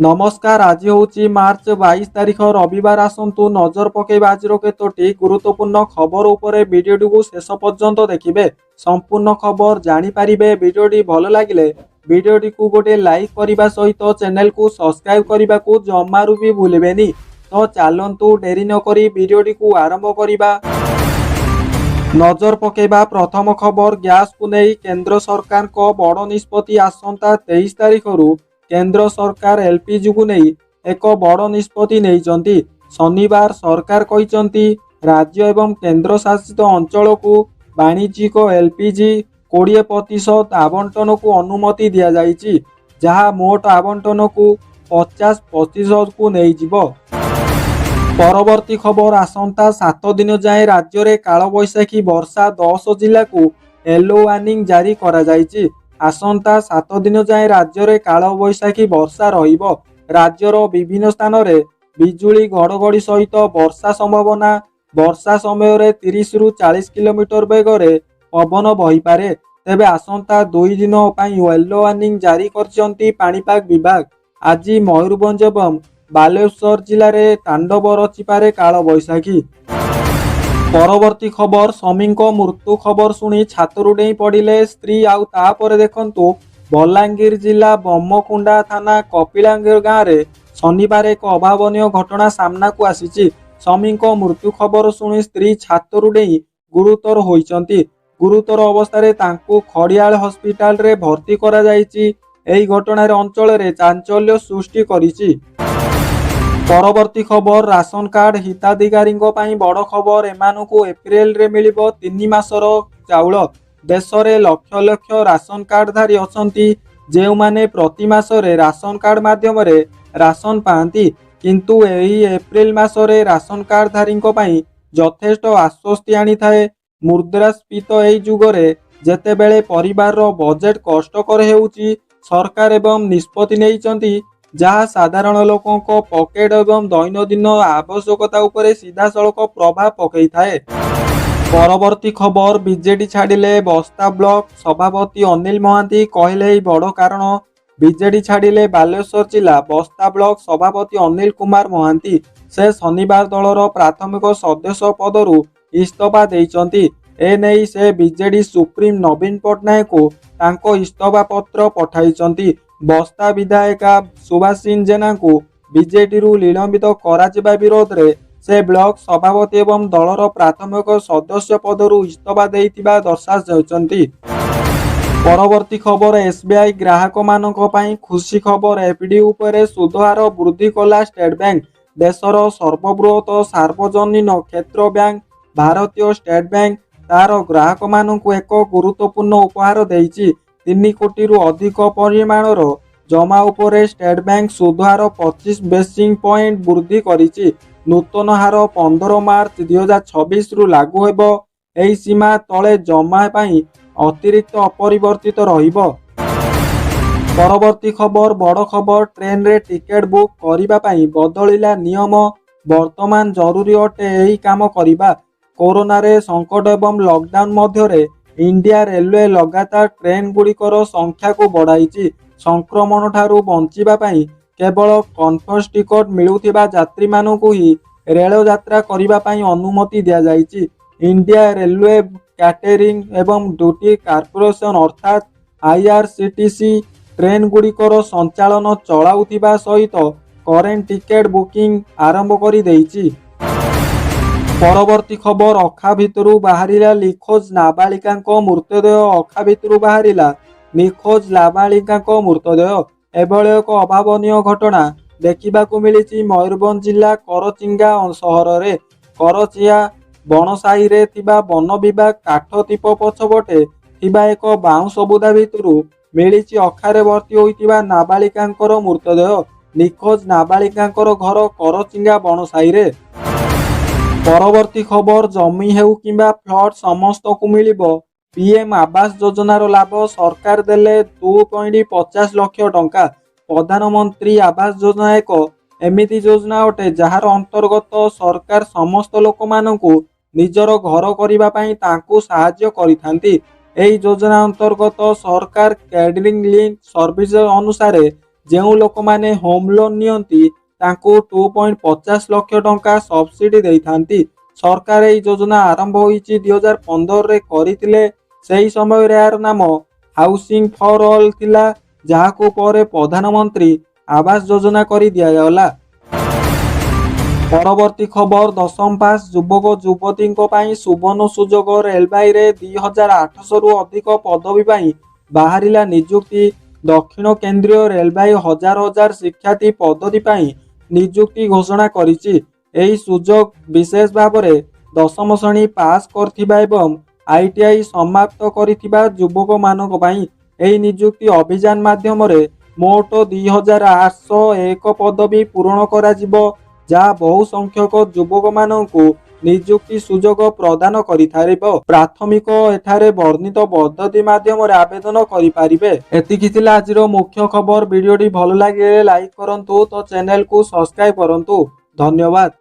नमस्कार। आज हूँ मार्च 22 तारिख रविवार। आसतु नजर पकेबा आज केतोटी गुरुत्वपूर्ण खबर उपरे वीडियोटी को शेष पर्यंत देखिए। संपूर्ण खबर जानीपारे। वीडियोटी भल लगे वीडियोटी को गोटे लाइक करने सहित चैनल को सब्सक्राइब करने को जमारू भी भूलें। तो चलतु डेरी नक वीडियोटी को आरंभ करवा। नजर पकेबा प्रथम खबर। गैस को नहीं केंद्र सरकार को बड़ निष्पत्ति। आसंता 23 तारिख केंद्र सरकार एलपीजी को नहीं एक बड़ निष्पत्ति नहीं। शनिवार सरकार कहते राज्य एवं केंद्र शासित अंचल को वाणिज्यिक एलपीजी 20% आवंटन को अनुमति दि जाइए, जहाँ मोट आवंटन को 50% को नहीं जीवो। परवर्ती खबर। आसंता 7 दिन जाए राज्य में कालबैशाखी वर्षा 10 जिला को येलो वार्निंग जारी करा जाइए। आसंता 7 दिन जाए राज्य में कालबैशाखी वर्षा रहिबो। राज्यर विभिन्न स्थान में बिजुली घड़घड़ी सहित वर्षा संभावना। वर्षा समय 30 रु 40 किलोमीटर बेगर पवन बहीपे। तेबे आसंता 2 दिन येलो वार्निंग जारी करछंती पाणीपाग विभाग। आज मयूरभंज एवं बालेश्वर जिले में तांडव रचिपारे कालबैशाखी। परवर्ती खबर। स्वामी मृत्यु खबर शुणी छातरू डेई पड़े स्त्री। आउ तापर देखंतु बलांगीर जिला बम्मकुंडा थाना कपिलांगीर गाँव में शनिवार एक अभावन घटना सामना को आसी। स्वामी मृत्यु खबर शुणी स्त्री छातरू डेई गुरुतर होइचंती। गुरुतर अवस्था तांकु खड़ियाल हॉस्पिटल रे भर्ती करा जाइछि। एही घटना अंचल रे चांचल्य सृष्टि करिछि। परवर्ती खबर। राशन कार्ड हिताधिकारी बड़ खबर। एमानकु एप्रिल रे मिलिबो 3 मासर चाउल। देश में लक्ष लक्ष राशन कार्डधारी अछंती जे माने प्रति मासरे राशन कार्ड माध्यम रे राशन पाती, किंतु एही एप्रिल मासरे राशन कार्डधारी यथेष्ट आश्वस्ति आनी थाए। मुद्रास्फीत एही जुगरे जेतेबेले परिवार रो बजेट कष्टकर हेउची, सरकार एवं निष्पत्ति नेइचंती जहाँ साधारण लोकों को पॉकेट एवं दैनंदिन आवश्यकता उपरे सीधा सड़क प्रभाव पकई थाए। परवर्ती खबर। बीजेडी छाड़िले बस्ता ब्लॉक सभापति अनिल महांती कहले बड़ कारण। बीजेडी छाड़िले बालेश्वर जिला बस्ता ब्लॉक सभापति अनिल कुमार महांती। से शनिवार दलर प्राथमिक सदस्य पदरु इस्तीफा देइचंती। एने से बीजेडी सुप्रीम नवीन पट्टनायक को तांको इस्तीफा पत्र पठाइचंती। बस्ता विधायिका सुभाषिनी जेना को बीजेडी रु निलंबित कराजिबा विरोध रे से ब्लॉक सभापति एवं दलर प्राथमिक सदस्य पदरु इस्तीफा देइतिबा दर्शाइछंती। परवर्ती खबर। एसबीआई ग्राहक मानक पई खुशी खबर। एफडी उपरे सुधहार वृद्धि कला स्टेट बैंक। देशर सर्वबृहत सार्वजनिक क्षेत्र बैंक भारतीय स्टेट बैंक तार ग्राहक मानक एक गुरुत्वपूर्ण उपहार देइछि। 3 कोटी रु अधिक परिमाणर जमा उपरे स्टेट बैंक सुधहार 25 बेसिस पॉइंट वृद्धि करिछि। नूतन हार 15 मार्च 2026 रु लागू हेबो। एही सीमा तले जमा पई अतिरिक्त अपरिवर्तित रहिबो। परवर्ती खबर। बड़ खबर। ट्रेन रे टिकेट बुक करिबा पई बदलिला नियम। वर्तमान जरूरी अटे एही काम करिबा। कोरोना रे संकट एवं लॉकडाउन मध्य इंडिया रेलवे लगातार ट्रेन गुड़िकर संख्या को बढ़ाई। संक्रमण ठारू बंचिबा पई केवल कन्फर्म टिकट मिलुथिबा यात्री मानकु ही रेल यात्रा करिबा पई अनुमति दिया जाइछि। इंडिया रेलवे कैटरिंग एवं ड्यूटी कॉर्पोरेशन अर्थात आईआरसीटीसी ट्रेन गुड़िकर संचालन चलाउथिबा सहित करेंट टिकेट बुकिंग आरंभ करि देइछि। परवर्ती खबर। अखा भितरु बाहरिला निखोज नाबालिका मृतदेह। अखा भितरु बाहरिला निखोज नाबालिका मृतदेह। एभଳି एक अभावनीय घटना देखा मिली मयूरभंज जिला करचिंगा सहर में करचिया बनसाई रे थिबा वन विभाग काठ दीप पछपटे थिबा एक बाउंस बुदा भितरु मिली अखारे भर्ती होइतिबा नाबालिकांकर मृतदेह। निखोज नाबालिकांकर घर करचिंगा बनसाई रे। परवर्ती खबर। जमी हेउ किंबा फ्लड समस्त को मिलिबो। पीएम आवास योजनार लाभ सरकार देले 2.50 लाख टंका। प्रधानमंत्री आवास योजना एक एमिति योजना अटे जार अंतर्गत सरकार समस्त लोक मानकु निजर घर करिबा पई तांकु सहाय्य करिथांती। एही योजना अंतर्गत सरकार कैडरिंग लिंक सर्विस अनुसार ଯେଉଁ ଲୋକମାନେ ହୋମ୍ ଲୋନ୍ ନିଅନ୍ତି ତାଙ୍କୁ 2.50 ଲକ୍ଷ ଟଙ୍କା ସବସିଡି ଦେଇଥାନ୍ତି। ସରକାର ଏହି ଯୋଜନା ଆରମ୍ଭ ହୋଇଛି 2015ରେ କରିଥିଲେ। ସେହି ସମୟରେ ଏହାର ନାମ ହାଉସିଂ ଫର ଅଲ୍ ଥିଲା, ଯାହାକୁ ପରେ ପ୍ରଧାନମନ୍ତ୍ରୀ ଆବାସ ଯୋଜନା କରି ଦିଆଗଲା। ପରବର୍ତ୍ତୀ ଖବର, 10ମ ପାସ୍ ଯୁବକ ଯୁବତୀଙ୍କ ପାଇଁ ସୁବର୍ଣ୍ଣ ସୁଯୋଗ। ରେଳବାଇରେ 2800ରୁ ଅଧିକ ପଦବୀ ପାଇଁ ବାହାରିଲା ନିଯୁକ୍ତି। ଦକ୍ଷିଣ କେନ୍ଦ୍ରୀୟ ରେଳବାଇ ହଜାର ହଜାର ଶିକ୍ଷାର୍ଥୀ ପଦବୀ ପାଇଁ ନିଯୁକ୍ତି ଘୋଷଣା କରିଛି। ଏହି ସୁଯୋଗ ବିଶେଷ ଭାବରେ 10ମ ଶ୍ରେଣୀ ପାସ୍ କରିଥିବା ଏବଂ ITI ସମାପ୍ତ କରିଥିବା ଯୁବକମାନଙ୍କ ପାଇଁ। ଏହି ନିଯୁକ୍ତି ଅଭିଯାନ ମାଧ୍ୟମରେ ମୋଟ 2801 ପଦବୀ ପୂରଣ କରାଯିବ, ଯାହା ବହୁ ସଂଖ୍ୟକ ଯୁବକମାନଙ୍କୁ ନିଯୁକ୍ତି ସୁଯୋଗ ପ୍ରଦାନ କରିପାରିବ। ପ୍ରାଥମିକ ଏଠାରେ ବର୍ଣ୍ଣିତ ପଦ୍ଧତି ମାଧ୍ୟମରେ ଆବେଦନ କରିପାରିବେ। ଏତିକି ଥିଲା ଆଜିର ମୁଖ୍ୟ ଖବର। ଭିଡ଼ିଓଟି ଭଲ ଲାଗିଲେ ଲାଇକ୍ କରନ୍ତୁ, ତ ଚ୍ୟାନେଲକୁ ସବସ୍କ୍ରାଇବ୍ କରନ୍ତୁ। ଧନ୍ୟବାଦ।